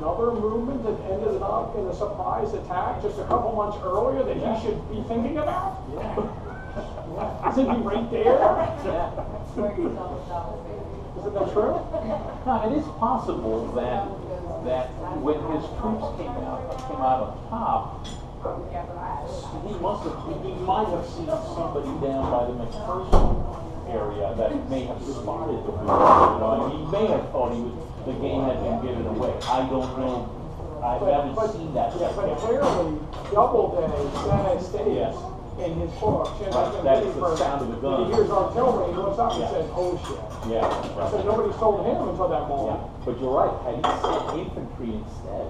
another movement that ended up in a surprise attack just a couple months earlier that he should be thinking about? Yeah. Isn't he right there? Yeah. Isn't that true? Now, it is possible that when his troops came out on top, he might have seen somebody down by the McPherson area that may have spotted the war. You know, and he may have thought the game had been given away. I don't know. I haven't seen that yet. But clearly, Doubleday states in his book, that's the sound of the gun. He hears artillery, he looks up and says, "Oh shit." Yeah. Right. So nobody told him until that moment. Yeah. But you're right. Had he sent infantry instead,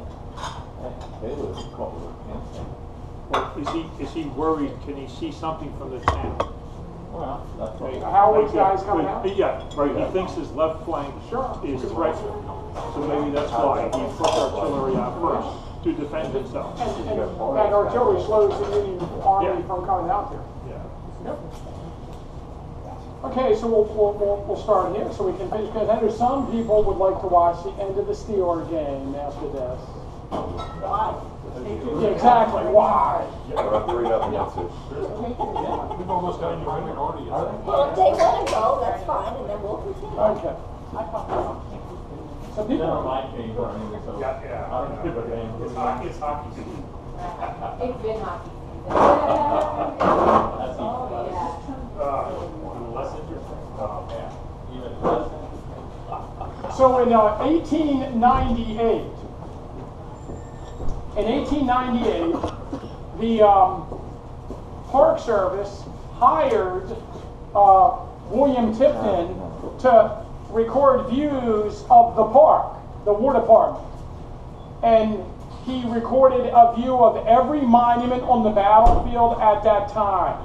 they would have caught with instinct. Well, is he worried? Can he see something from the town? Well, that's right. Howard's guys coming out? Yeah, right. He thinks his left flank is threatened. So maybe that's why he puts artillery out first to defend himself. And artillery slows the Union Army from coming out there. Yeah. Yep. Okay, so we'll start here so we can finish, because I know some people would like to watch the end of the Steeler game after this. Why? Yeah, exactly. Why? We're up 3-0 against it. We've almost got you in the audience. Well, if they want to go, that's fine, and then we'll continue. Okay. So people, My team, so Yeah. I don't give a damn. It's hockey season. It's been hockey season. That's Oh, yeah. Less interesting. yeah. Even less. so in 1898, the Park Service hired William Tipton to record views of the park, the War Department. And he recorded a view of every monument on the battlefield at that time.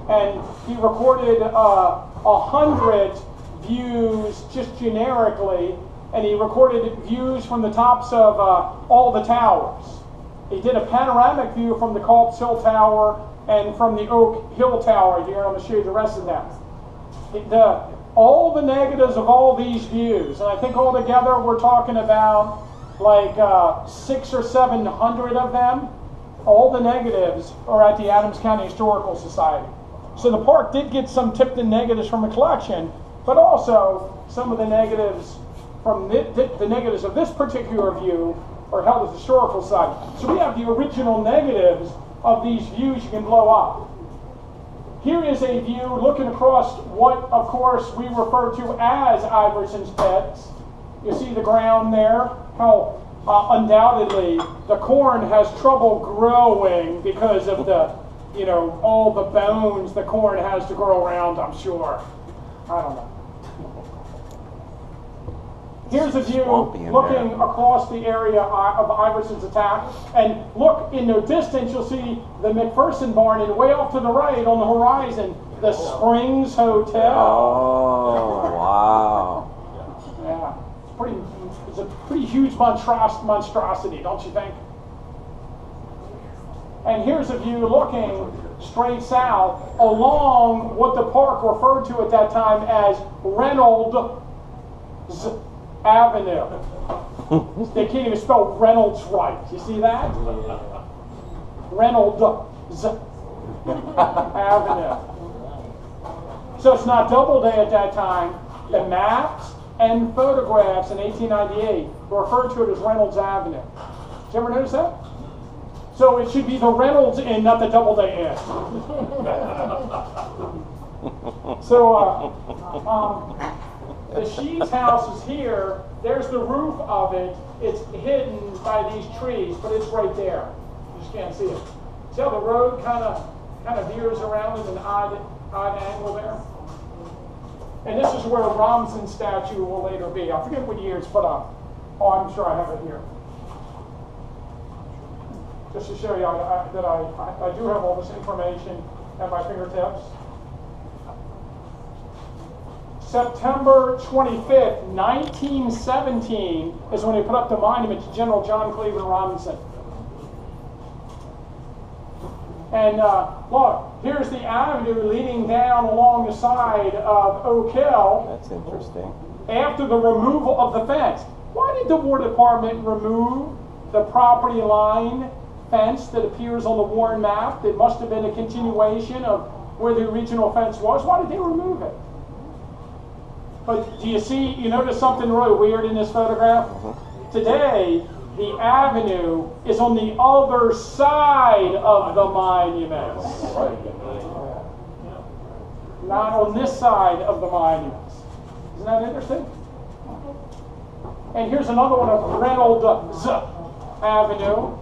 And he recorded 100 views just generically, and he recorded views from the tops of all the towers. He did a panoramic view from the Culp's Hill Tower and from the Oak Hill Tower here. I'm going to show you the rest of them. All the negatives of all these views, and I think altogether we're talking about like 600 or 700 of them. All the negatives are at the Adams County Historical Society. So the park did get some Tipton negatives from the collection, but also some of the negatives from the negatives of this particular view are held at the Historical Society. So we have the original negatives of these views you can blow up. Here is a view looking across what, of course, we refer to as Iverson's Pits. You see the ground there, how undoubtedly the corn has trouble growing because of the, all the bones the corn has to grow around, I'm sure. I don't know. Here's a view looking across the area of Iverson's attack. And look, in the distance, you'll see the McPherson barn, and way off to the right on the horizon, the Springs Hotel. Oh, wow. Yeah, it's a pretty huge monstrosity, don't you think? And here's a view looking straight south along what the park referred to at that time as Reynolds Avenue. They can't even spell Reynolds right. You see that? Reynolds Avenue. So it's not Doubleday at that time. The maps and photographs in 1898 referred to it as Reynolds Avenue. Did you ever notice that? So it should be the Reynolds Inn, not the Doubleday Inn. So the Sheets house is here. There's the roof of it. It's hidden by these trees, but it's right there. You just can't see it. See how the road kind of veers around at an odd angle there? And this is where Robinson's statue will later be. I forget what year it's put up. Oh, I'm sure I have it here. Just to show you that I do have all this information at my fingertips. September 25th, 1917 is when they put up the monument to General John Cleveland Robinson. And look, here's the avenue leading down along the side of Oak Hill. That's interesting. After the removal of the fence. Why did the War Department remove the property line fence that appears on the Warren map? That must have been a continuation of where the original fence was. Why did they remove it? But do you see, you notice something really weird in this photograph? Today, the avenue is on the other side of the monuments. Not on this side of the monuments. Isn't that interesting? And here's another one of Reynolds Avenue.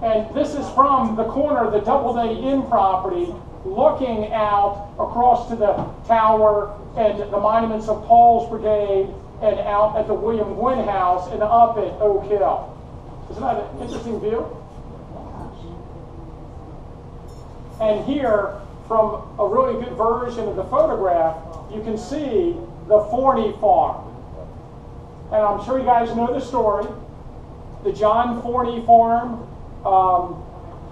And this is from the corner of the Doubleday Inn property, looking out across to the tower and the monuments of Paul's Brigade, and out at the William Gwynn House and up at Oak Hill. Isn't that an interesting view? And here, from a really good version of the photograph, you can see the Forney farm. And I'm sure you guys know the story. The John Forney farm,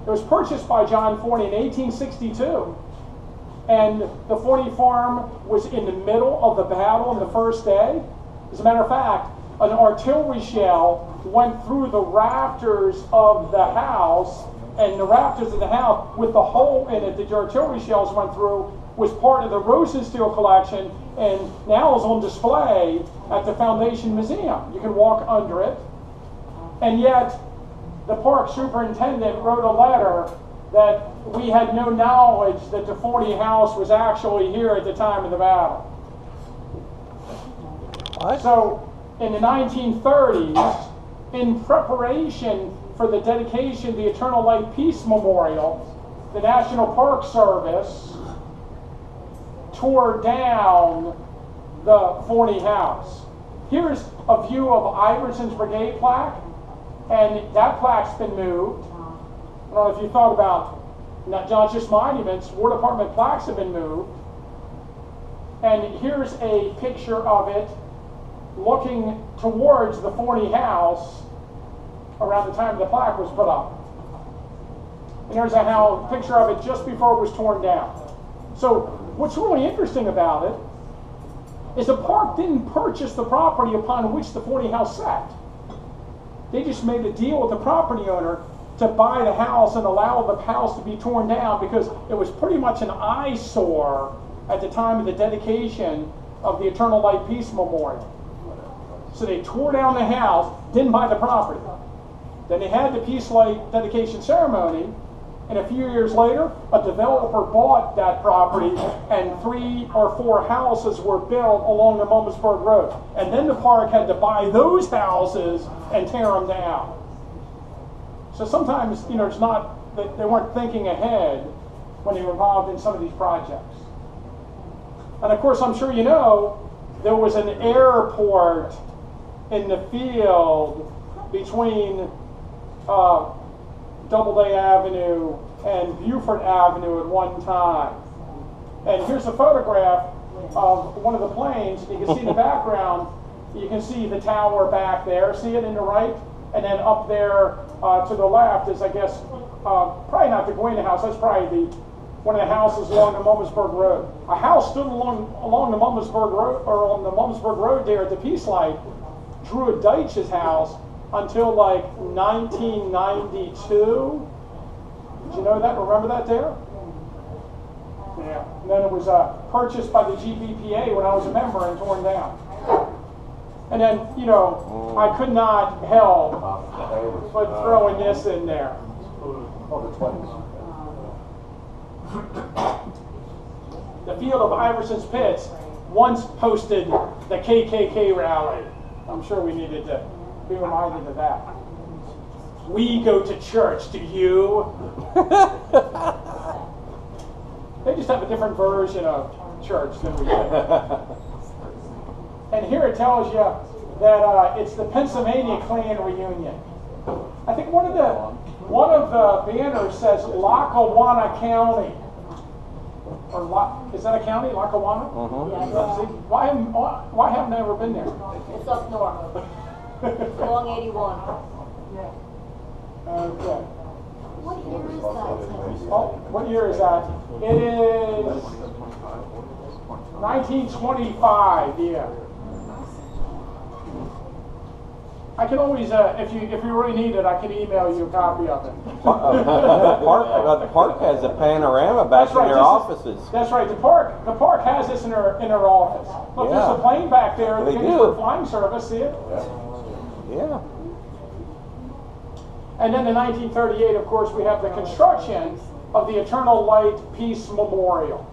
it was purchased by John Forney in 1862. And the Forney farm was in the middle of the battle on the first day. As a matter of fact, an artillery shell went through the rafters of the house, and the rafters of the house with the hole in it that the artillery shells went through was part of the Rosenstiel collection, and now is on display at the Foundation Museum. You can walk under it. And yet, the park superintendent wrote a letter that we had no knowledge that the Forney house was actually here at the time of the battle. What? So, in the 1930s, in preparation for the dedication of the Eternal Light Peace Memorial, the National Park Service tore down the Forney house. Here's a view of Iverson's Brigade plaque, and that plaque's been moved. I don't know if you thought about not just monuments, War Department plaques have been moved. And here's a picture of it looking towards the Forney house around the time the plaque was put up. And there's a picture of it just before it was torn down. So what's really interesting about it is the park didn't purchase the property upon which the Forney house sat. They just made a deal with the property owner to buy the house and allow the house to be torn down because it was pretty much an eyesore at the time of the dedication of the Eternal Light Peace Memorial. So they tore down the house, didn't buy the property. Then they had the Peace Light dedication ceremony, and a few years later, a developer bought that property, and 3 or 4 houses were built along the Mummersburg Road. And then the park had to buy those houses and tear them down. So sometimes, it's not that they weren't thinking ahead when they were involved in some of these projects. And of course, I'm sure you know, there was an airport in the field between Doubleday Avenue and Buford Avenue at one time. And here's a photograph of one of the planes. You can see in the background, you can see the tower back there. See it in the right? And then up there to the left is, I guess, probably not the Gwynn House. That's probably one of the houses along the Mummersburg Road. A house stood along the Mummersburg Road, or on the Mummersburg Road there at the Peace Light. Drew Deitch's house until like 1992. Did you know that? Remember that there? Yeah. And then it was purchased by the GBPA when I was a member and torn down. And then, I could not help but throwing this in there. The field of Iverson's Pits once hosted the KKK rally. I'm sure we needed to be reminded of that. We go to church, do you? They just have a different version of church than we do. And here it tells you that it's the Pennsylvania Klan reunion. I think one of the banners says Lackawanna County. Is that a county, Lackawanna? Yeah, See, why haven't I ever been there? it's up north. Along 81. Okay. What year is that? Oh, what year is that? It is 1925, yeah. I can always, if you really need it, I can email you a copy of it. The park has a panorama back in their offices. That's right. The park has this in their office. Look, Yeah. there's a plane back there. The They Gettysburg do. Flying Service. See it? Yeah. And then in 1938, of course, we have the construction of the Eternal Light Peace Memorial.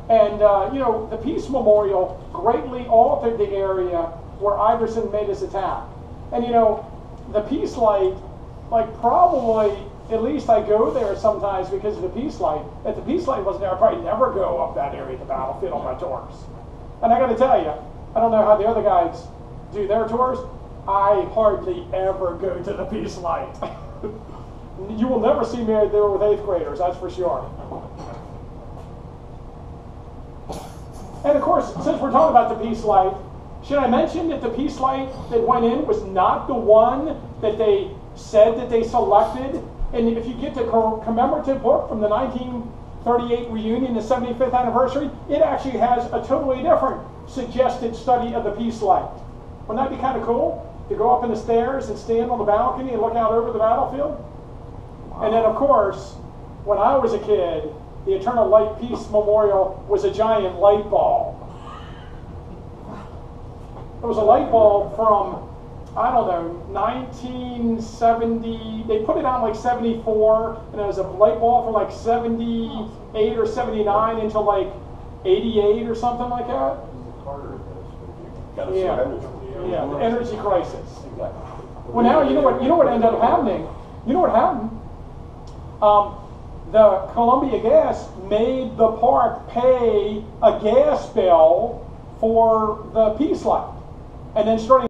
And the Peace Memorial greatly altered the area where Iverson made his attack. And the Peace Light, probably, at least I go there sometimes because of the Peace Light. If the Peace Light wasn't there, I'd probably never go up that area of the battlefield on my tours. And I got to tell you, I don't know how the other guys do their tours. I hardly ever go to the Peace Light. You will never see me there with 8th graders, that's for sure. And of course, since we're talking about the Peace Light, should I mention that the Peace Light that went in was not the one that they said that they selected? And if you get the commemorative book from the 1938 reunion, the 75th anniversary, it actually has a totally different suggested study of the Peace Light. Wouldn't that be kind of cool? To go up in the stairs and stand on the balcony and look out over the battlefield? Wow. And then, of course, when I was a kid, the Eternal Light Peace Memorial was a giant light bulb. It was a light bulb from, 1970, they put it on 74, and it was a light bulb from 78 or 79 until 88 or something like that. Yeah, the energy crisis. Well, now you know what ended up happening. You know what happened? The Columbia Gas made the park pay a gas bill for the Peace Light, and then starting